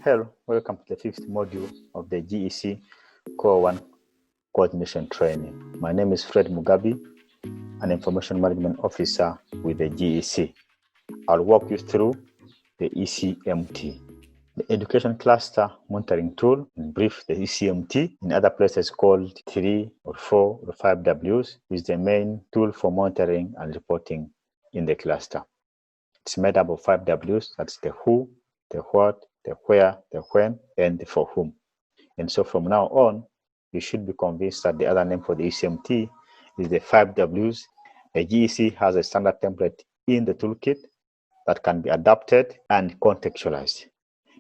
Hello, welcome to the fifth module of the GEC Core 1 Coordination Training. My name is Fred Mugabi, an Information Management Officer with the GEC. I'll walk you through the ECMT, the Education Cluster Monitoring Tool, in brief, the ECMT, in other places called 3 or 4 or 5 Ws, is the main tool for monitoring and reporting in the cluster. It's made up of 5 Ws, that's the who, the what, the where, the when, and the for whom. And so from now on, you should be convinced that the other name for the ECMT is the 5 Ws. The GEC has a standard template in the toolkit that can be adapted and contextualized.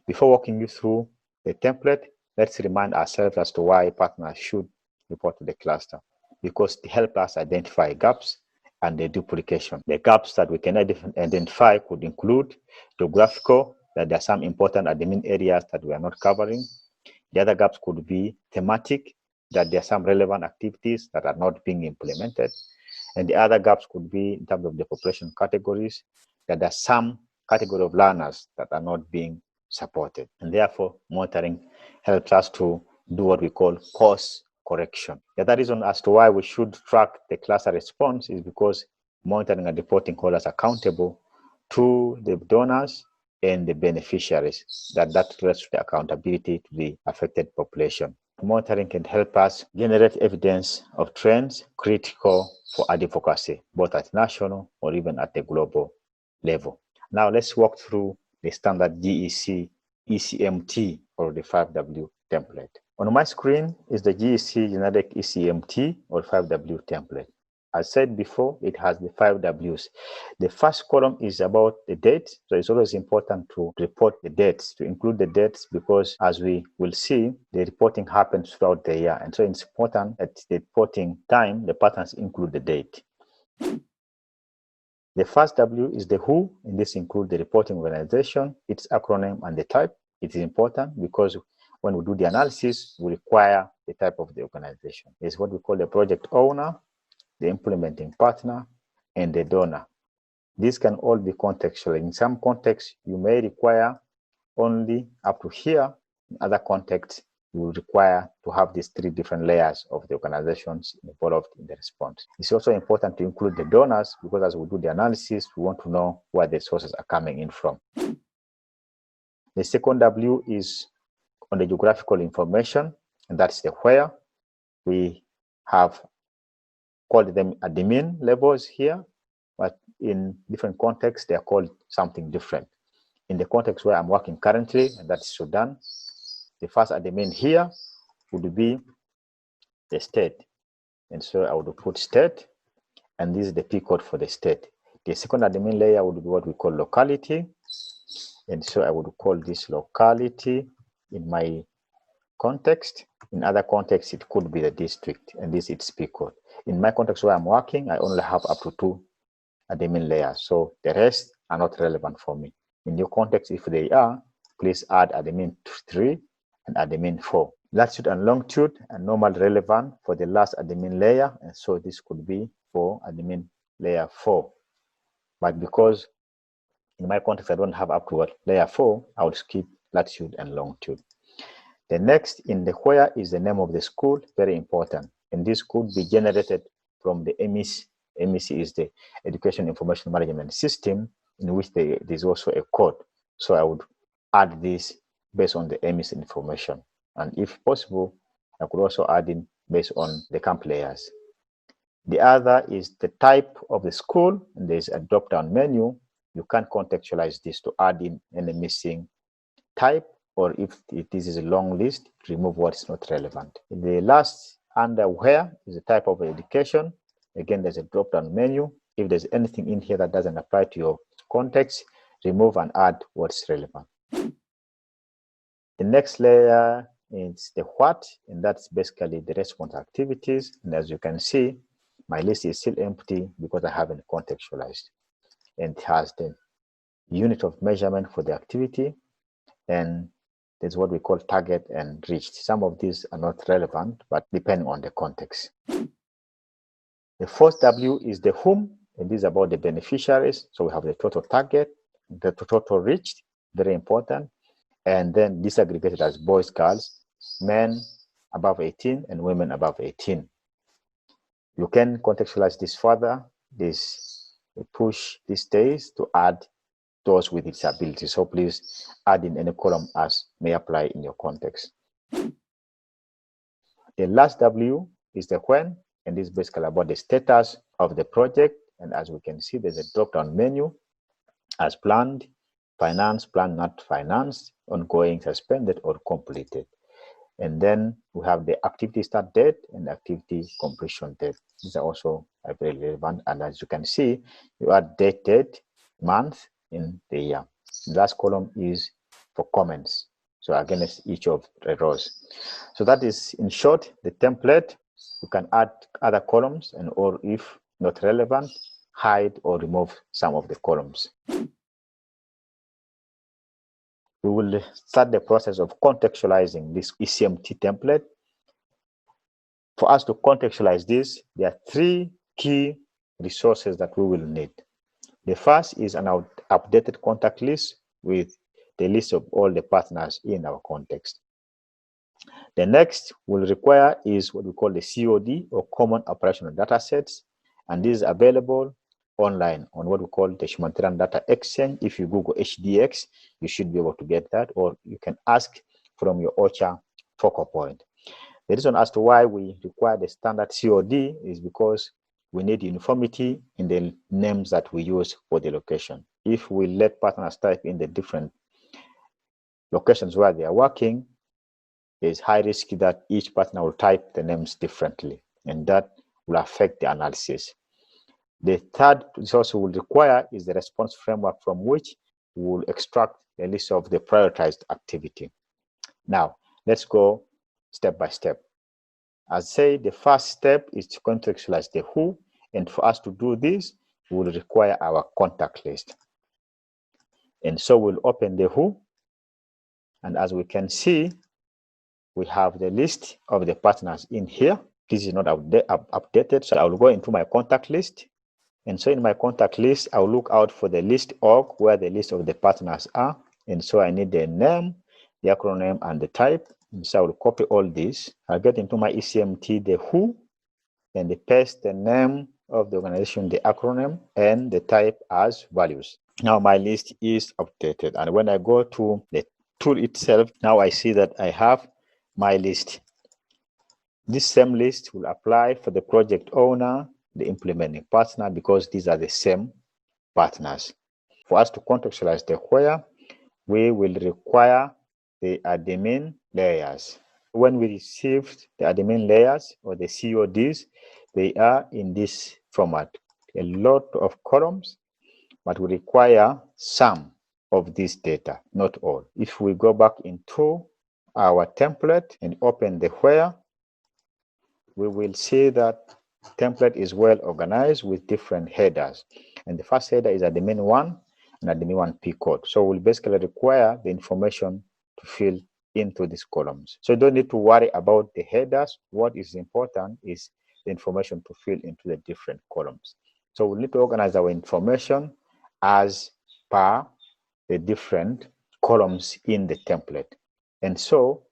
Before walking you through the template, let's remind ourselves as to why partners should report to the cluster, because they help us identify gaps and the duplication. The gaps that we can identify could include geographical, that there are some important admin areas that we are not covering. The other gaps could be thematic, that there are some relevant activities that are not being implemented. And the other gaps could be in terms of the population categories, that there are some category of learners that are not being supported. And therefore, monitoring helps us to do what we call course correction. The other reason as to why we should track the cluster response is because monitoring and reporting hold us accountable to the donors and the beneficiaries, that relates to the accountability to the affected population. Monitoring can help us generate evidence of trends critical for advocacy, both at national or even at the global level. Now let's walk through the standard GEC ECMT or the 5W template. On my screen is the GEC generic ECMT or 5W template. As said before, it has the 5 Ws. The first column is about the date. So it's always important to report the dates, to include the dates, because as we will see, the reporting happens throughout the year. And so it's important at the reporting time, the patterns include the date. The first W is the who, and this includes the reporting organization, its acronym, and the type. It is important because when we do the analysis, we require the type of the organization. It's what we call the project owner, the implementing partner, and the donor. These can all be contextual. In some contexts, you may require only up to here. In other contexts, you will require to have these 3 different layers of the organizations involved in the response. It's also important to include the donors, because as we do the analysis, we want to know where the sources are coming in from. The second W is on the geographical information, and that's the where. We have called them admin levels here, but in different contexts, they are called something different. In the context where I'm working currently, and that's Sudan, the first admin here would be the state. And so I would put state, and this is the P code for the state. The second admin layer would be what we call locality. And so I would call this locality in my context. In other contexts, it could be the district, and this is P code. In my context where I'm working, I only have up to 2 admin layers, so the rest are not relevant for me. In your context, if they are, please add admin 3 and admin 4. Latitude and longitude are normally relevant for the last admin layer, and so this could be for admin layer 4. But because in my context I don't have up to layer 4, I would skip latitude and longitude. The next in the where is the name of the school, very important. And this could be generated from the EMIS. EMIS is the Education Information Management System, in which there's also a code. So I would add this based on the EMIS information. And if possible, I could also add in based on the camp layers. The other is the type of the school, and there's a drop-down menu. You can contextualize this to add in any missing type, or if this is a long list, remove what's not relevant. The last under where is the type of education. Again, there's a drop-down menu. If there's anything in here that doesn't apply to your context, remove and add what's relevant. The next layer is the what, and that's basically the response activities. And as you can see, my list is still empty because I haven't contextualized. And it has the unit of measurement for the activity, and there's what we call target and reached. Some of these are not relevant, but depending on the context. The first W is the whom, and this is about the beneficiaries. So we have the total target, the total reached, very important, and then disaggregated as boys, girls, men above 18, and women above 18. You can contextualize this further. This push these days to add those with disabilities. So please add in any column as may apply in your context. The last W is the when, and this is basically about the status of the project. And as we can see, there's a drop-down menu as planned, finance, planned, not financed, ongoing, suspended, or completed. And then we have the activity start date and activity completion date. These are also very relevant. And as you can see, you add date, month in the year. The last column is for comments. So against each of the rows. So that is, in short, the template. You can add other columns, and or if not relevant, hide or remove some of the columns. We will start the process of contextualizing this ECMT template. For us to contextualize this, there are three key resources that we will need. The first is an updated contact list with the list of all the partners in our context. The next we'll require is what we call the COD, or Common Operational Data Sets, and this is available online on what we call the Humanitarian Data Exchange. If you Google HDX, you should be able to get that, or you can ask from your OCHA focal point. The reason as to why we require the standard COD is because we need uniformity in the names that we use for the location. If we let partners type in the different locations where they are working, there's high risk that each partner will type the names differently, and that will affect the analysis. The third resource we will require is the response framework, from which we will extract a list of the prioritized activity. Now, let's go step by step. As I say, the first step is to contextualize the who, and for us to do this, we will require our contact list. And so we'll open the who, and as we can see, we have the list of the partners in here. This is not updated, so I will go into my contact list. And so in my contact list, I'll look out for the list org, where the list of the partners are. And so I need the name, the acronym, and the type. And so I will copy all this. I'll get into my ECMT, the who, and paste the name of the organization, the acronym, and the type as values. Now my list is updated. And when I go to the tool itself, now I see that I have my list. This same list will apply for the project owner, the implementing partner, because these are the same partners. For us to contextualize the where, we will require the admin layers. When we received the admin layers, or the CODs, they are in this format. A lot of columns, but we require some of this data, not all. If we go back into our template and open the where, we will see that template is well organized with different headers. And the first header is admin 1 and admin 1 P code. So we'll basically require the information to fill into these columns. So you don't need to worry about the headers. What is important is the information to fill into the different columns. So we need to organize our information as per the different columns in the template. And so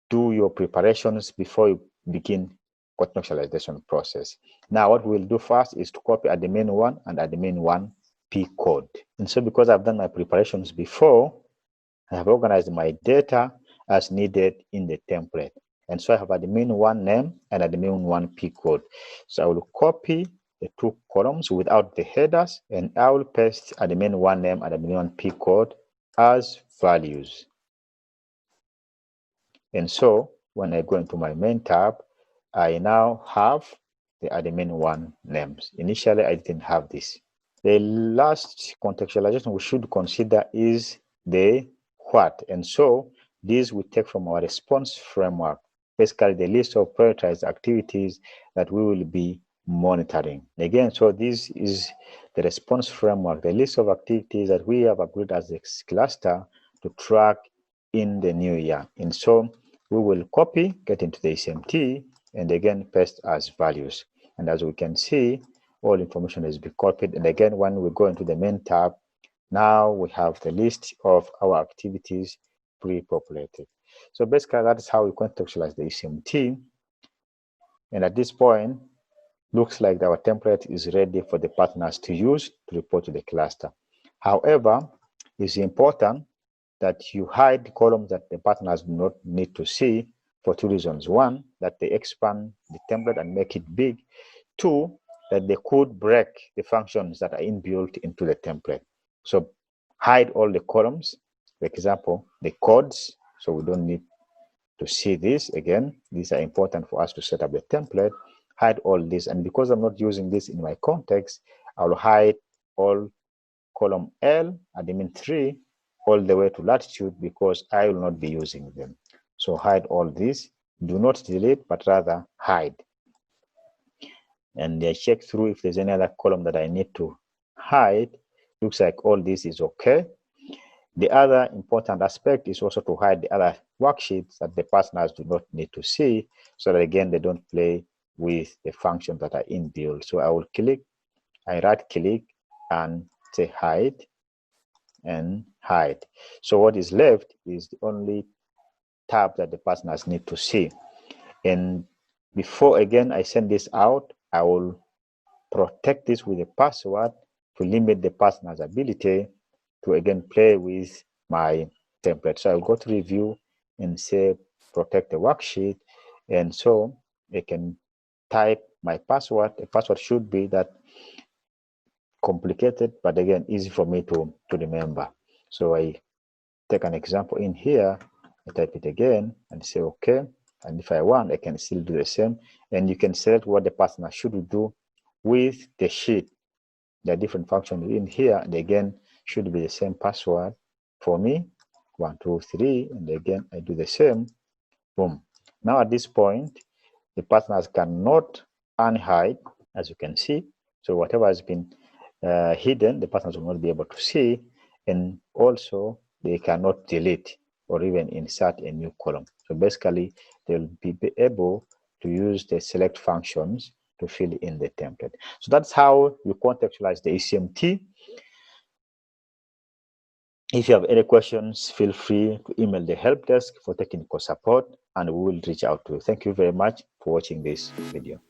do your preparations before you begin contextualization process. Now, what we'll do first is to copy admin 1 and admin 1 P code. And so because I've done my preparations before, I have organized my data as needed in the template. And so I have admin 1 name and admin 1 P code. So I will copy the two columns without the headers, and I will paste admin 1 name and admin 1 P code as values. And so when I go into my main tab, I now have the admin 1 names. Initially, I didn't have this. The last contextualization we should consider is the what. And so this we take from our response framework, basically the list of prioritized activities that we will be monitoring. Again, so this is the response framework, the list of activities that we have agreed as a cluster to track in the new year. And so we will copy, get into the ECMT, and again paste as values. And as we can see, all information has been copied. And again, when we go into the main tab, Now we have the list of our activities pre-populated. So basically, that is how we contextualize the ECMT. And at this point, looks like our template is ready for the partners to use to report to the cluster. However, it's important that you hide columns that the partners do not need to see for two reasons. One, that they expand the template and make it big. Two, that they could break the functions that are inbuilt into the template. So hide all the columns, for example, the codes, so we don't need to see this. Again, these are important for us to set up the template. Hide all this, and because I'm not using this in my context, I'll hide all column L, admin 3, all the way to latitude, because I will not be using them. So hide all this. Do not delete, but rather hide. And I check through if there's any other column that I need to hide. Looks like all this is okay. The other important aspect is also to hide the other worksheets that the partners do not need to see, so that again, they don't play with the functions that are inbuilt. So I will click, I right click and say hide and hide. So what is left is the only tab that the partners need to see. And before again I send this out, I will protect this with a password to limit the partner's ability to again play with my template. So I'll go to review and say protect the worksheet, and so I can type my password. The password should be that complicated, but again easy for me to remember. So I take an example in here, I type it again and say okay, and if I want, I can still do the same, and you can select what the partner should do with the sheet. There are different functions in here, and again should be the same password for me, 1 2 3, and again I do the same. Boom. Now at this point, the partners cannot unhide, as you can see. So whatever has been hidden, the partners will not be able to see, and also they cannot delete or even insert a new column. So basically, they'll be able to use the select functions to fill in the template. So that's how you contextualize the ECMT. If you have any questions, feel free to email the help desk for technical support, and we will reach out to you. Thank you very much for watching this video.